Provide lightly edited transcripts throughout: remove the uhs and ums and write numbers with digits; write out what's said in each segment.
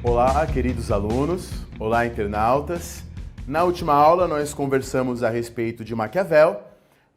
Olá, queridos alunos, olá, internautas. Na última aula nós conversamos a respeito de Maquiavel.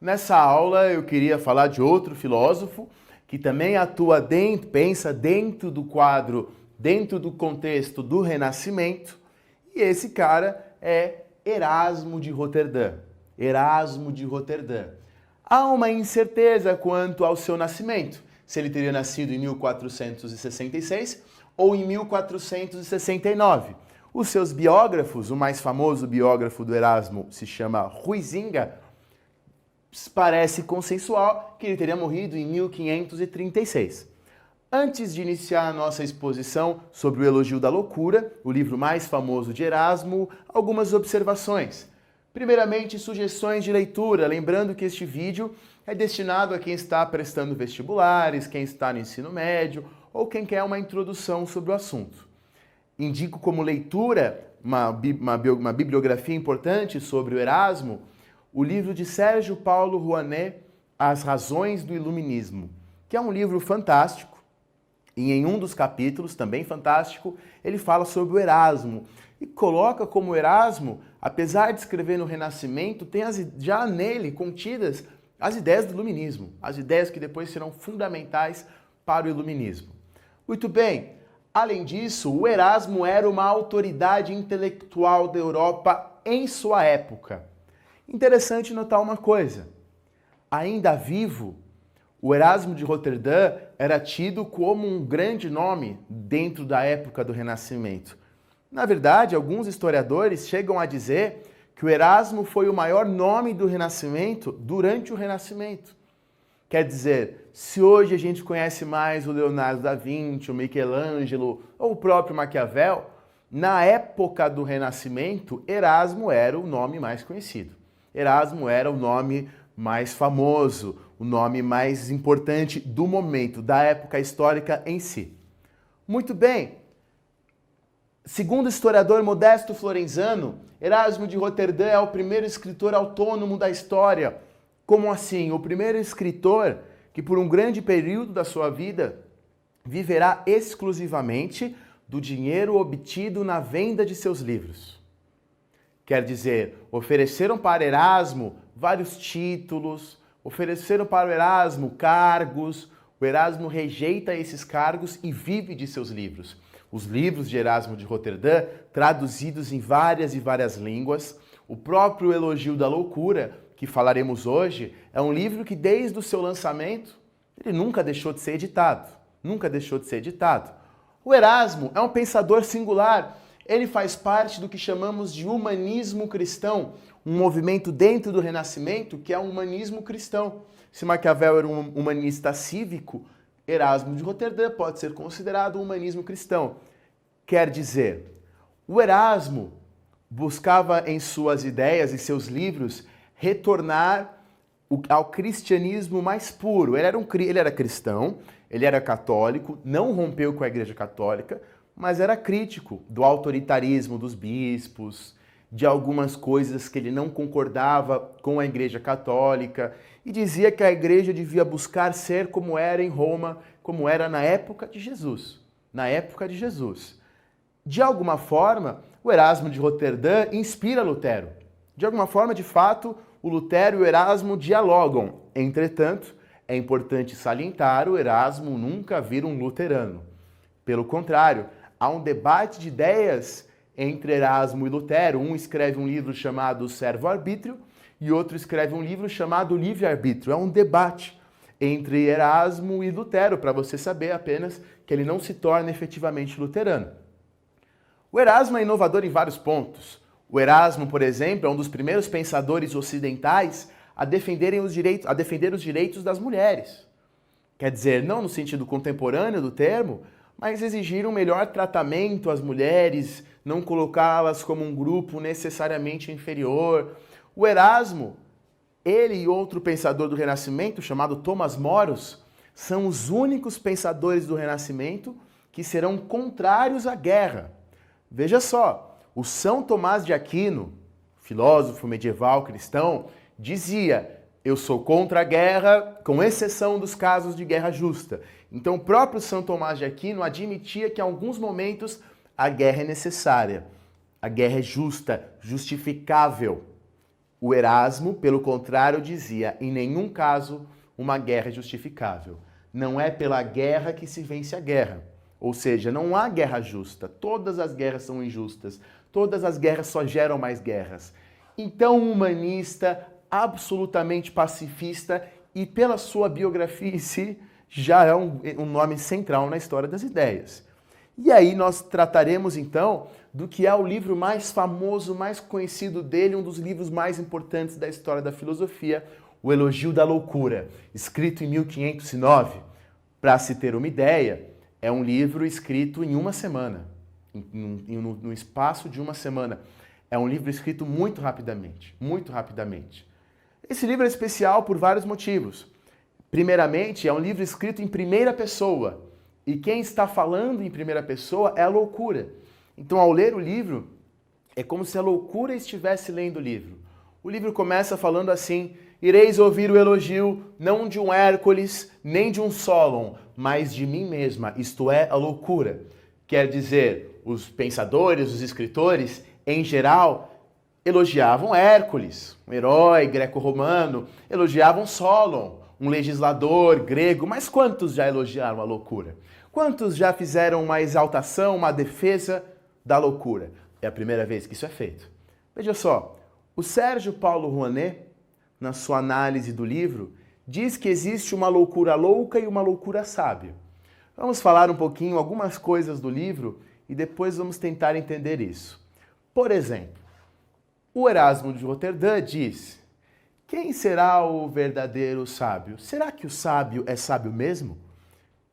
Nessa aula eu queria falar de outro filósofo que também atua pensa dentro do quadro, dentro do contexto do Renascimento, e esse cara é Erasmo de Roterdã. Erasmo de Roterdã. Há uma incerteza quanto ao seu nascimento, se ele teria nascido em 1466 ou em 1469. Os seus biógrafos, o mais famoso biógrafo do Erasmo se chama Huizinga, parece consensual que ele teria morrido em 1536. Antes de iniciar a nossa exposição sobre o Elogio da Loucura, o livro mais famoso de Erasmo, algumas observações. Primeiramente, sugestões de leitura, lembrando que este vídeo é destinado a quem está prestando vestibulares, quem está no ensino médio ou quem quer uma introdução sobre o assunto. Indico como leitura uma bibliografia importante sobre o Erasmo, o livro de Sérgio Paulo Rouanet, As Razões do Iluminismo, que é um livro fantástico, e em um dos capítulos, também fantástico, ele fala sobre o Erasmo, e coloca como Erasmo, apesar de escrever no Renascimento, tem já nele contidas as ideias do Iluminismo, as ideias que depois serão fundamentais para o Iluminismo. Muito bem, além disso, o Erasmo era uma autoridade intelectual da Europa em sua época. Interessante notar uma coisa, ainda vivo, o Erasmo de Roterdã era tido como um grande nome dentro da época do Renascimento. Na verdade, alguns historiadores chegam a dizer que o Erasmo foi o maior nome do Renascimento durante o Renascimento. Quer dizer, se hoje a gente conhece mais o Leonardo da Vinci, o Michelangelo ou o próprio Maquiavel, na época do Renascimento, Erasmo era o nome mais conhecido. Erasmo era o nome mais famoso, o nome mais importante do momento, da época histórica em si. Muito bem, segundo o historiador Modesto Florenzano, Erasmo de Roterdã é o primeiro escritor autônomo da história. Como assim? O primeiro escritor que por um grande período da sua vida viverá exclusivamente do dinheiro obtido na venda de seus livros. Quer dizer, ofereceram para Erasmo vários títulos, ofereceram para o Erasmo cargos, o Erasmo rejeita esses cargos e vive de seus livros. Os livros de Erasmo de Roterdã, traduzidos em várias e várias línguas, o próprio Elogio da Loucura, que falaremos hoje, é um livro que desde o seu lançamento, ele nunca deixou de ser editado, nunca deixou de ser editado. O Erasmo é um pensador singular, ele faz parte do que chamamos de humanismo cristão, um movimento dentro do Renascimento que é um humanismo cristão. Se Maquiavel era um humanista cívico, Erasmo de Roterdã pode ser considerado um humanismo cristão. Quer dizer, o Erasmo buscava em suas ideias e seus livros retornar ao cristianismo mais puro. Ele era cristão, ele era católico, não rompeu com a Igreja Católica, mas era crítico do autoritarismo dos bispos, de algumas coisas que ele não concordava com a Igreja Católica e dizia que a Igreja devia buscar ser como era em Roma, como era na época de Jesus. Na época de Jesus. De alguma forma, o Erasmo de Roterdã inspira Lutero. De alguma forma, de fato, o Lutero e o Erasmo dialogam. Entretanto, é importante salientar, o Erasmo nunca vira um luterano. Pelo contrário, há um debate de ideias entre Erasmo e Lutero. Um escreve um livro chamado Servo-Arbítrio e outro escreve um livro chamado Livre-Arbítrio. É um debate entre Erasmo e Lutero, para você saber apenas que ele não se torna efetivamente luterano. O Erasmo é inovador em vários pontos. O Erasmo, por exemplo, é um dos primeiros pensadores ocidentais a defender os direitos das mulheres. Quer dizer, não no sentido contemporâneo do termo, mas exigir um melhor tratamento às mulheres, não colocá-las como um grupo necessariamente inferior. O Erasmo, ele e outro pensador do Renascimento, chamado Thomas Moros, são os únicos pensadores do Renascimento que serão contrários à guerra. Veja só, o São Tomás de Aquino, filósofo medieval cristão, dizia: eu sou contra a guerra, com exceção dos casos de guerra justa. Então o próprio São Tomás de Aquino admitia que em alguns momentos a guerra é necessária, a guerra é justa, justificável. O Erasmo, pelo contrário, dizia, em nenhum caso uma guerra é justificável. Não é pela guerra que se vence a guerra. Ou seja, não há guerra justa. Todas as guerras são injustas. Todas as guerras só geram mais guerras. Então, um humanista, absolutamente pacifista e pela sua biografia em si, já é um nome central na história das ideias. E aí nós trataremos então do que é o livro mais famoso, mais conhecido dele, um dos livros mais importantes da história da filosofia, O Elogio da Loucura, escrito em 1509. Para se ter uma ideia, é um livro escrito em uma semana, no espaço de uma semana. É um livro escrito muito rapidamente, muito rapidamente. Esse livro é especial por vários motivos. Primeiramente, é um livro escrito em primeira pessoa. E quem está falando em primeira pessoa é a loucura. Então, ao ler o livro, é como se a loucura estivesse lendo o livro. O livro começa falando assim: ireis ouvir o elogio, não de um Hércules, nem de um Solon, mas de mim mesma, isto é, a loucura. Quer dizer, os pensadores, os escritores, em geral, elogiavam Hércules, um herói greco-romano, elogiavam Solon, um legislador grego, mas quantos já elogiaram a loucura? Quantos já fizeram uma exaltação, uma defesa da loucura? É a primeira vez que isso é feito. Veja só, o Sérgio Paulo Rouanet, na sua análise do livro, diz que existe uma loucura louca e uma loucura sábia. Vamos falar um pouquinho, algumas coisas do livro, e depois vamos tentar entender isso. Por exemplo, o Erasmo de Roterdã diz: quem será o verdadeiro sábio? Será que o sábio é sábio mesmo?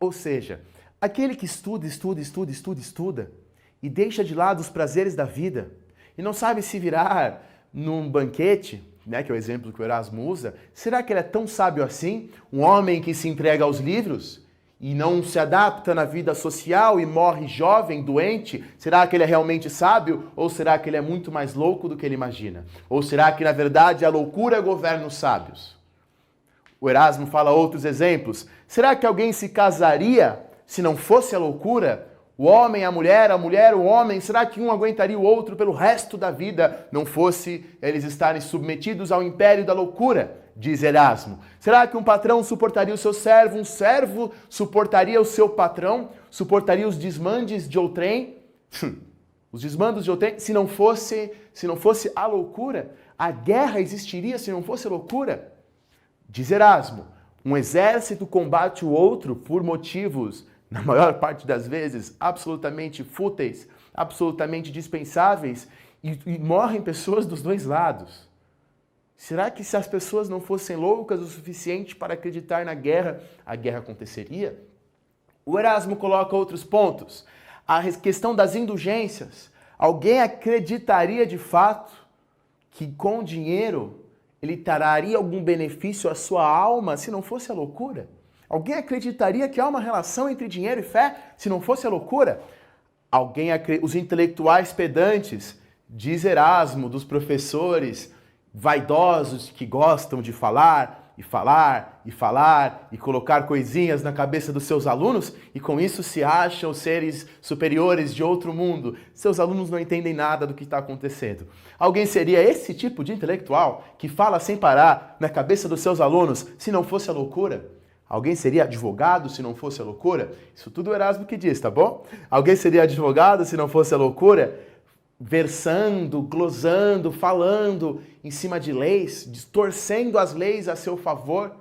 Ou seja, aquele que estuda e deixa de lado os prazeres da vida e não sabe se virar num banquete, né, que é o exemplo que o Erasmo usa, será que ele é tão sábio assim? Um homem que se entrega aos livros e não se adapta na vida social e morre jovem, doente, será que ele é realmente sábio? Ou será que ele é muito mais louco do que ele imagina? Ou será que, na verdade, a loucura governa os sábios? O Erasmo fala outros exemplos. Será que alguém se casaria se não fosse a loucura? O homem, a mulher, o homem, será que um aguentaria o outro pelo resto da vida, não fosse eles estarem submetidos ao império da loucura? Diz Erasmo. Será que um patrão suportaria o seu servo? Um servo suportaria o seu patrão? Suportaria os desmandes de outrem? Os desmandos de outrem? Se não fosse a loucura, a guerra existiria se não fosse a loucura? Diz Erasmo. Um exército combate o outro por motivos, na maior parte das vezes, absolutamente fúteis, absolutamente dispensáveis, e morrem pessoas dos dois lados. Será que se as pessoas não fossem loucas o suficiente para acreditar na guerra, a guerra aconteceria? O Erasmo coloca outros pontos. A questão das indulgências. Alguém acreditaria de fato que com dinheiro ele traria algum benefício à sua alma se não fosse a loucura? Alguém acreditaria que há uma relação entre dinheiro e fé se não fosse a loucura? Os intelectuais pedantes, diz Erasmo, dos professores vaidosos que gostam de falar e colocar coisinhas na cabeça dos seus alunos e com isso se acham seres superiores de outro mundo. Seus alunos não entendem nada do que está acontecendo. Alguém seria esse tipo de intelectual que fala sem parar na cabeça dos seus alunos se não fosse a loucura? Alguém seria advogado se não fosse a loucura? Isso tudo o Erasmo que diz, tá bom? Alguém seria advogado se não fosse a loucura? Versando, glosando, falando em cima de leis, distorcendo as leis a seu favor,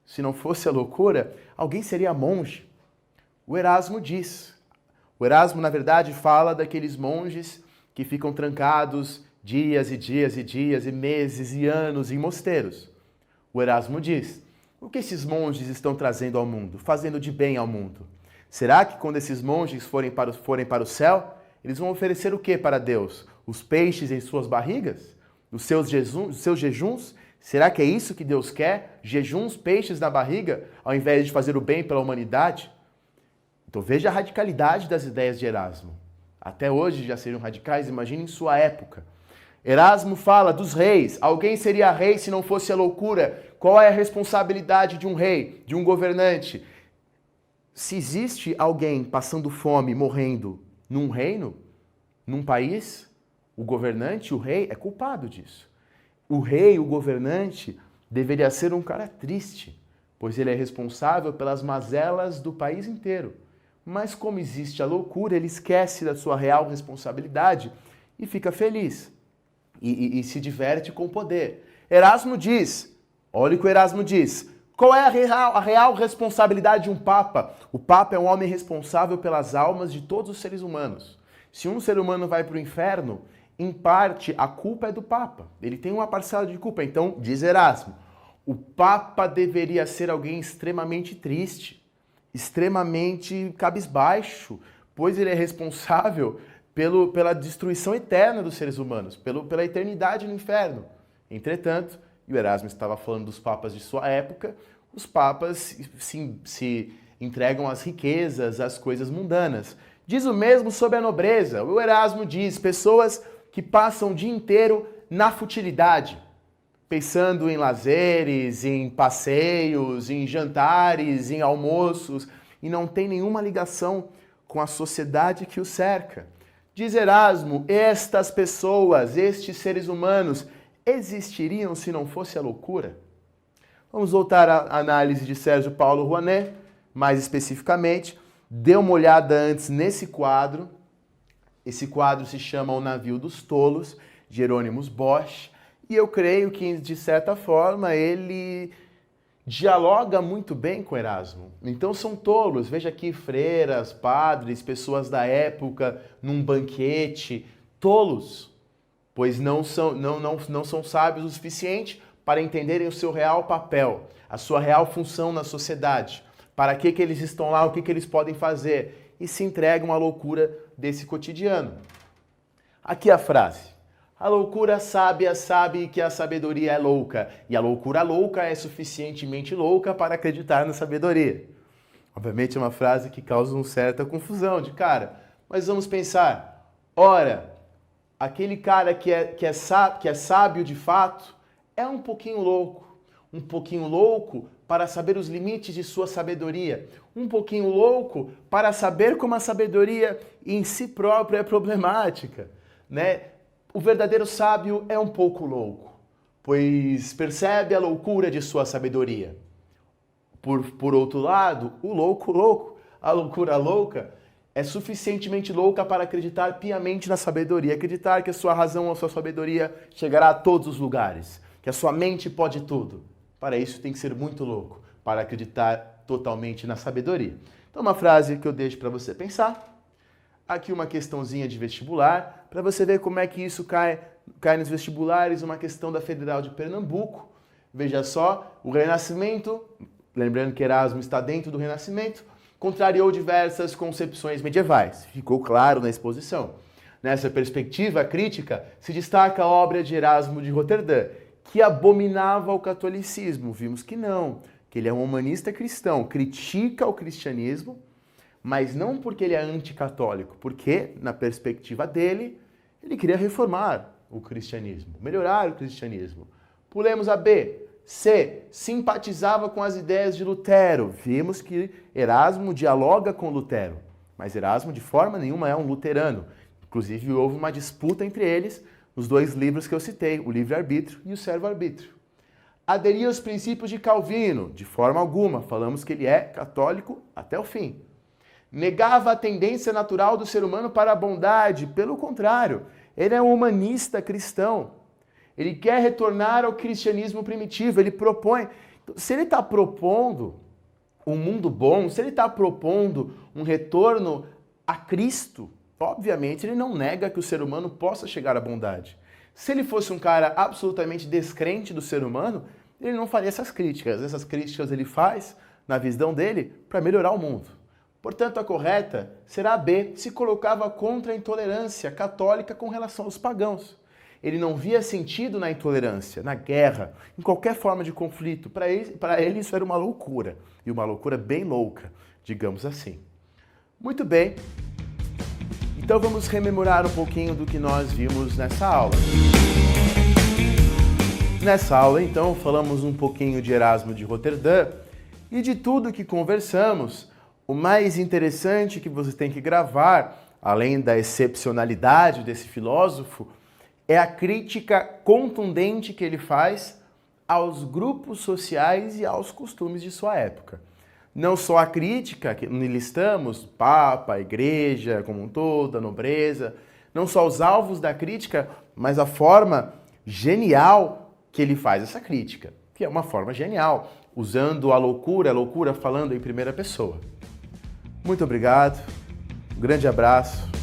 se não fosse a loucura, alguém seria monge. O Erasmo diz. O Erasmo, na verdade, fala daqueles monges que ficam trancados dias e dias e dias e meses e anos em mosteiros. O Erasmo diz: o que esses monges estão trazendo ao mundo, fazendo de bem ao mundo? Será que quando esses monges forem para o céu, eles vão oferecer o que para Deus? Os peixes em suas barrigas? Os seus jejuns? Será que é isso que Deus quer? Jejuns, peixes na barriga, ao invés de fazer o bem pela humanidade? Então veja a radicalidade das ideias de Erasmo. Até hoje já seriam radicais, imagine em sua época. Erasmo fala dos reis. Alguém seria rei se não fosse a loucura? Qual é a responsabilidade de um rei, de um governante? Se existe alguém passando fome, morrendo num reino, Num país, o governante, o rei, é culpado disso. O rei, o governante, deveria ser um cara triste, pois ele é responsável pelas mazelas do país inteiro. Mas como existe a loucura, ele esquece da sua real responsabilidade e fica feliz. E se diverte com o poder. Erasmo diz, olha o que o Erasmo diz, qual é a real responsabilidade de um papa? O papa é um homem responsável pelas almas de todos os seres humanos. Se um ser humano vai para o inferno, em parte a culpa é do papa. Ele tem uma parcela de culpa. Então, diz Erasmo, o papa deveria ser alguém extremamente triste, extremamente cabisbaixo, pois ele é responsável pela destruição eterna dos seres humanos, pela eternidade no inferno. Entretanto, e o Erasmo estava falando dos papas de sua época, os papas se entregam às riquezas, às coisas mundanas. Diz o mesmo sobre a nobreza. O Erasmo diz, pessoas que passam o dia inteiro na futilidade, pensando em lazeres, em passeios, em jantares, em almoços, e não tem nenhuma ligação com a sociedade que os cerca. Diz Erasmo, estas pessoas, estes seres humanos, existiriam se não fosse a loucura? Vamos voltar à análise de Sérgio Paulo Rouanet, mais especificamente. Dê uma olhada antes nesse quadro. Esse quadro se chama O Navio dos Tolos, de Hieronymus Bosch, e eu creio que, de certa forma, ele dialoga muito bem com Erasmo. Então são tolos, veja aqui freiras, padres, pessoas da época, num banquete, tolos, pois não são sábios o suficiente para entenderem o seu real papel, a sua real função na sociedade, para que eles estão lá, o que eles podem fazer, e se entregam à loucura desse cotidiano. Aqui a frase. A loucura sábia sabe que a sabedoria é louca, e a loucura louca é suficientemente louca para acreditar na sabedoria. Obviamente é uma frase que causa uma certa confusão de cara, mas vamos pensar. Ora, aquele cara que é sábio de fato é um pouquinho louco para saber os limites de sua sabedoria, um pouquinho louco para saber como a sabedoria em si própria é problemática, né? O verdadeiro sábio é um pouco louco, pois percebe a loucura de sua sabedoria. Por outro lado, a loucura louca, é suficientemente louca para acreditar piamente na sabedoria, acreditar que a sua razão, a sua sabedoria chegará a todos os lugares, que a sua mente pode tudo. Para isso tem que ser muito louco, para acreditar totalmente na sabedoria. Então uma frase que eu deixo para você pensar. Aqui uma questãozinha de vestibular, para você ver como é que isso cai nos vestibulares, uma questão da Federal de Pernambuco. Veja só, o Renascimento, lembrando que Erasmo está dentro do Renascimento, contrariou diversas concepções medievais. Ficou claro na exposição. Nessa perspectiva crítica, se destaca a obra de Erasmo de Roterdã, que abominava o catolicismo. Vimos que não, que ele é um humanista cristão, critica o cristianismo, mas não porque ele é anticatólico, porque, na perspectiva dele, ele queria reformar o cristianismo, melhorar o cristianismo. Pulemos a B. C. Simpatizava com as ideias de Lutero. Vimos que Erasmo dialoga com Lutero, mas Erasmo de forma nenhuma é um luterano. Inclusive, houve uma disputa entre eles nos dois livros que eu citei, o Livre-Arbítrio e o Servo-Arbítrio. Aderia aos princípios de Calvino, de forma alguma. Falamos que ele é católico até o fim. Negava a tendência natural do ser humano para a bondade. Pelo contrário, ele é um humanista cristão. Ele quer retornar ao cristianismo primitivo. Ele propõe... Se ele está propondo um mundo bom, se ele está propondo um retorno a Cristo, obviamente ele não nega que o ser humano possa chegar à bondade. Se ele fosse um cara absolutamente descrente do ser humano, ele não faria essas críticas. Essas críticas ele faz, na visão dele, para melhorar o mundo. Portanto, a correta será a B, se colocava contra a intolerância católica com relação aos pagãos. Ele não via sentido na intolerância, na guerra, em qualquer forma de conflito. Para ele isso era uma loucura, e uma loucura bem louca, digamos assim. Muito bem, então vamos rememorar um pouquinho do que nós vimos nessa aula. Nessa aula, então, falamos um pouquinho de Erasmo de Roterdã, e de tudo que conversamos, o mais interessante que você tem que gravar além da excepcionalidade desse filósofo, é a crítica contundente que ele faz aos grupos sociais e aos costumes de sua época. Não só a crítica que listamos, Papa, a Igreja como um todo, a nobreza, não só os alvos da crítica, mas a forma genial que ele faz essa crítica, que é uma forma genial, usando a loucura falando em primeira pessoa. Muito obrigado, um grande abraço.